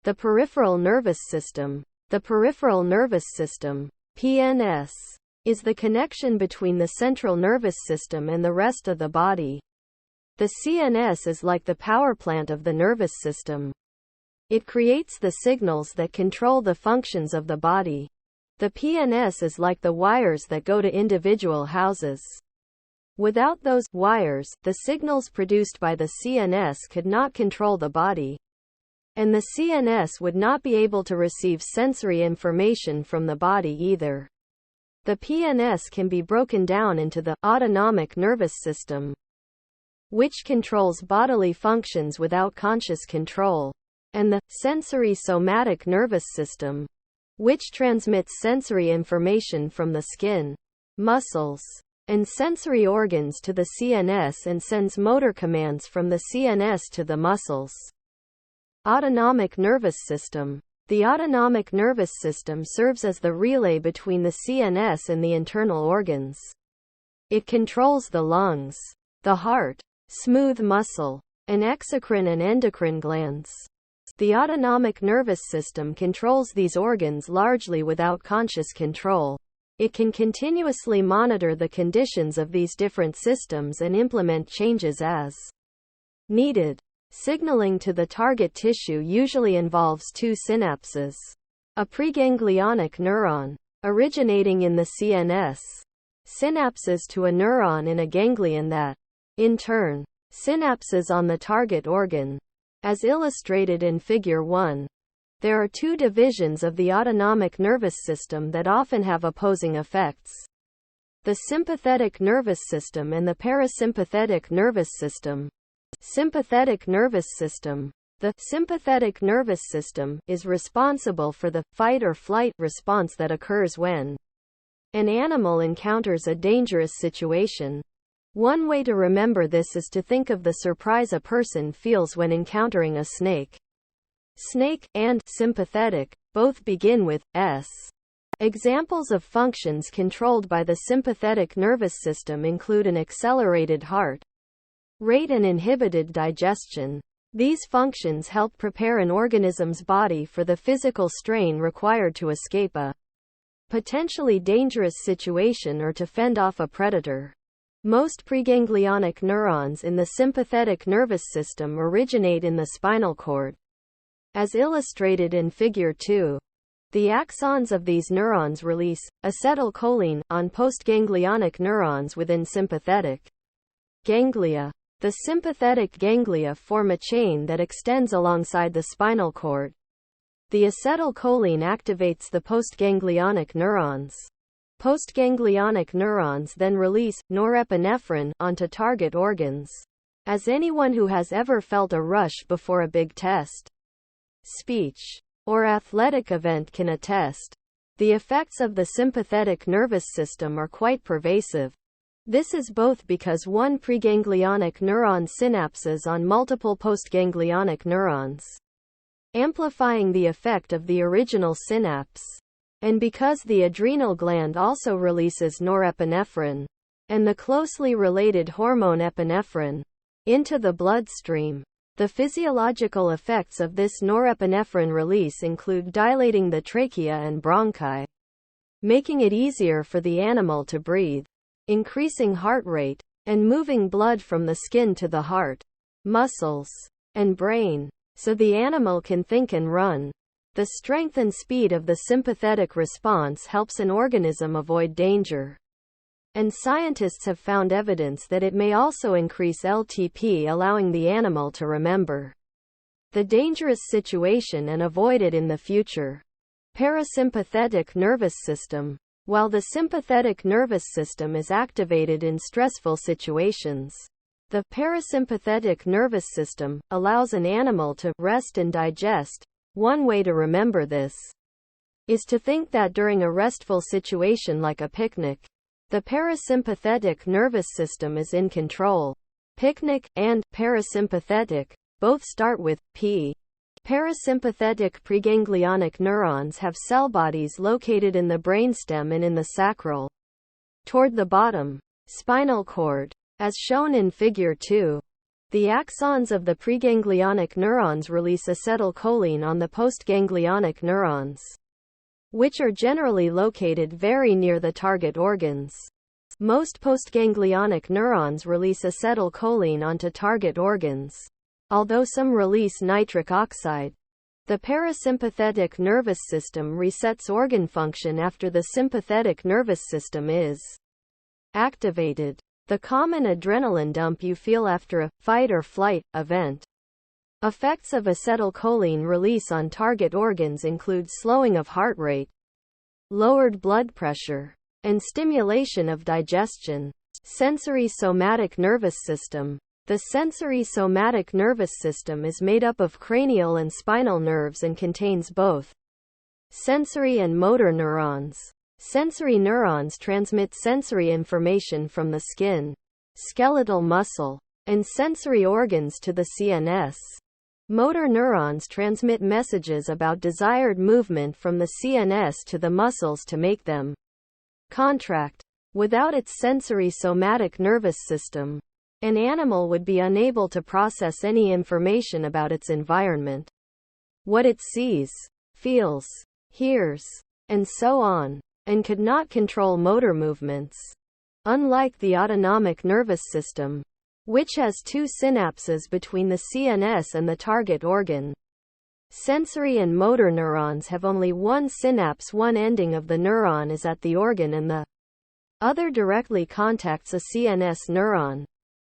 The peripheral nervous system. The peripheral nervous system, PNS, is the connection between the central nervous system and the rest of the body. The CNS is like the power plant of the nervous system. It creates the signals that control the functions of the body. The PNS is like the wires that go to individual houses. Without those wires, the signals produced by the CNS could not control the body. And the CNS would not be able to receive sensory information from the body either. The PNS can be broken down into the autonomic nervous system, which controls bodily functions without conscious control, and the sensory-somatic nervous system, which transmits sensory information from the skin, muscles, and sensory organs to the CNS and sends motor commands from the CNS to the muscles. Autonomic nervous system. The autonomic nervous system serves as the relay between the CNS and the internal organs. It controls the lungs, the heart, smooth muscle, and exocrine and endocrine glands. The autonomic nervous system controls these organs largely without conscious control. It can continuously monitor the conditions of these different systems and implement changes as needed. Signaling to the target tissue usually involves two synapses. A preganglionic neuron, originating in the CNS, synapses to a neuron in a ganglion that, in turn, synapses on the target organ. As illustrated in Figure 1, there are two divisions of the autonomic nervous system that often have opposing effects: the sympathetic nervous system and the parasympathetic nervous system. Sympathetic nervous system. The sympathetic nervous system is responsible for the fight or flight response that occurs when an animal encounters a dangerous situation. One way to remember this is to think of the surprise a person feels when encountering a snake. Snake and sympathetic both begin with S. Examples of functions controlled by the sympathetic nervous system include an accelerated heart rate and inhibited digestion. These functions help prepare an organism's body for the physical strain required to escape a potentially dangerous situation or to fend off a predator. Most preganglionic neurons in the sympathetic nervous system originate in the spinal cord. As illustrated in Figure 2, the axons of these neurons release acetylcholine on postganglionic neurons within sympathetic ganglia. The sympathetic ganglia form a chain that extends alongside the spinal cord. The acetylcholine activates the postganglionic neurons. Postganglionic neurons then release norepinephrine onto target organs. As anyone who has ever felt a rush before a big test, speech, or athletic event can attest, the effects of the sympathetic nervous system are quite pervasive. This is both because one preganglionic neuron synapses on multiple postganglionic neurons, amplifying the effect of the original synapse, and because the adrenal gland also releases norepinephrine, and the closely related hormone epinephrine, into the bloodstream. The physiological effects of this norepinephrine release include dilating the trachea and bronchi, making it easier for the animal to breathe, increasing heart rate, and moving blood from the skin to the heart, muscles, and brain, so the animal can think and run. The strength and speed of the sympathetic response helps an organism avoid danger. And scientists have found evidence that it may also increase LTP, allowing the animal to remember the dangerous situation and avoid it in the future. Parasympathetic nervous system. While the sympathetic nervous system is activated in stressful situations, the parasympathetic nervous system allows an animal to rest and digest. One way to remember this is to think that during a restful situation like a picnic, the parasympathetic nervous system is in control. Picnic and parasympathetic both start with P. Parasympathetic preganglionic neurons have cell bodies located in the brainstem and in the sacral, toward the bottom, spinal cord, as shown in Figure 2. The axons of the preganglionic neurons release acetylcholine on the postganglionic neurons, which are generally located very near the target organs. Most postganglionic neurons release acetylcholine onto target organs, although some release nitric oxide. The parasympathetic nervous system resets organ function after the sympathetic nervous system is activated. The common adrenaline dump you feel after a fight or flight event. Effects of acetylcholine release on target organs include slowing of heart rate, lowered blood pressure, and stimulation of digestion. Sensory-somatic nervous system. The sensory-somatic nervous system is made up of cranial and spinal nerves and contains both sensory and motor neurons. Sensory neurons transmit sensory information from the skin, skeletal muscle, and sensory organs to the CNS. Motor neurons transmit messages about desired movement from the CNS to the muscles to make them contract. Without its sensory-somatic nervous system, an animal would be unable to process any information about its environment, what it sees, feels, hears, and so on, and could not control motor movements. Unlike the autonomic nervous system, which has two synapses between the CNS and the target organ, sensory and motor neurons have only one synapse. One ending of the neuron is at the organ and the other directly contacts a CNS neuron.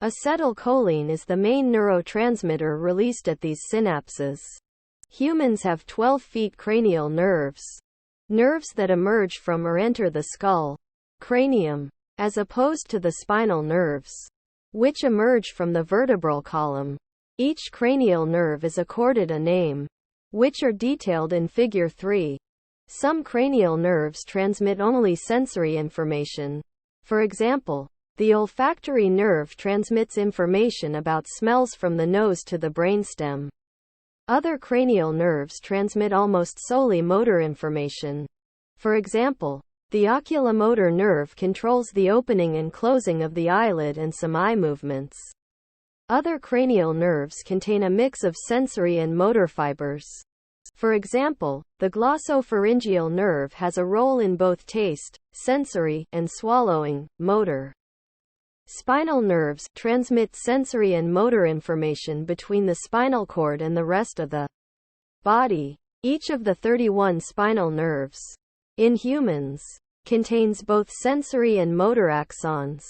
Acetylcholine is the main neurotransmitter released at these synapses. Humans have 12 feet cranial nerves. Nerves that emerge from or enter the skull, cranium, as opposed to the spinal nerves, which emerge from the vertebral column. Each cranial nerve is accorded a name, which are detailed in Figure 3. Some cranial nerves transmit only sensory information. For example, the olfactory nerve transmits information about smells from the nose to the brainstem. Other cranial nerves transmit almost solely motor information. For example, the oculomotor nerve controls the opening and closing of the eyelid and some eye movements. Other cranial nerves contain a mix of sensory and motor fibers. For example, the glossopharyngeal nerve has a role in both taste, sensory, and swallowing, motor. Spinal nerves transmit sensory and motor information between the spinal cord and the rest of the body. Each of the 31 spinal nerves in humans contains both sensory and motor axons.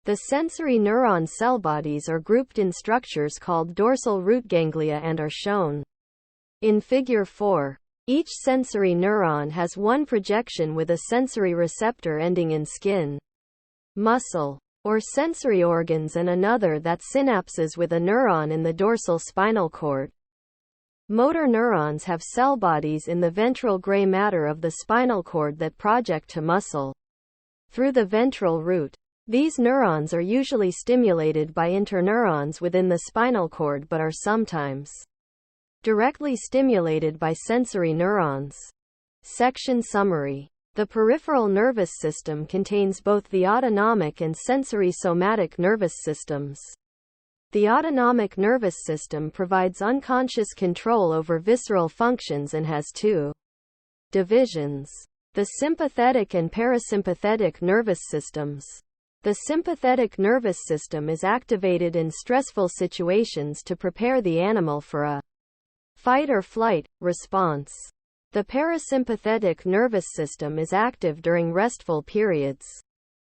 The sensory neuron cell bodies are grouped in structures called dorsal root ganglia and are shown in Figure 4. Each sensory neuron has one projection with a sensory receptor ending in skin, muscle, or sensory organs and another that synapses with a neuron in the dorsal spinal cord. Motor neurons have cell bodies in the ventral gray matter of the spinal cord that project to muscle through the ventral root. These neurons are usually stimulated by interneurons within the spinal cord but are sometimes directly stimulated by sensory neurons. Section summary. The peripheral nervous system contains both the autonomic and sensory-somatic nervous systems. The autonomic nervous system provides unconscious control over visceral functions and has two divisions: the sympathetic and parasympathetic nervous systems. The sympathetic nervous system is activated in stressful situations to prepare the animal for a fight or flight response. The parasympathetic nervous system is active during restful periods.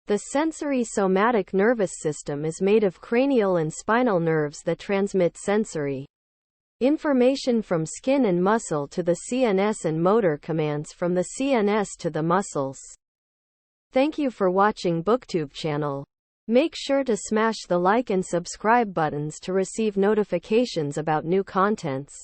The sensory-somatic nervous system is made of cranial and spinal nerves that transmit sensory information from skin and muscle to the CNS and motor commands from the CNS to the muscles. Thank you for watching BookTube channel. Make sure to smash the like and subscribe buttons to receive notifications about new contents.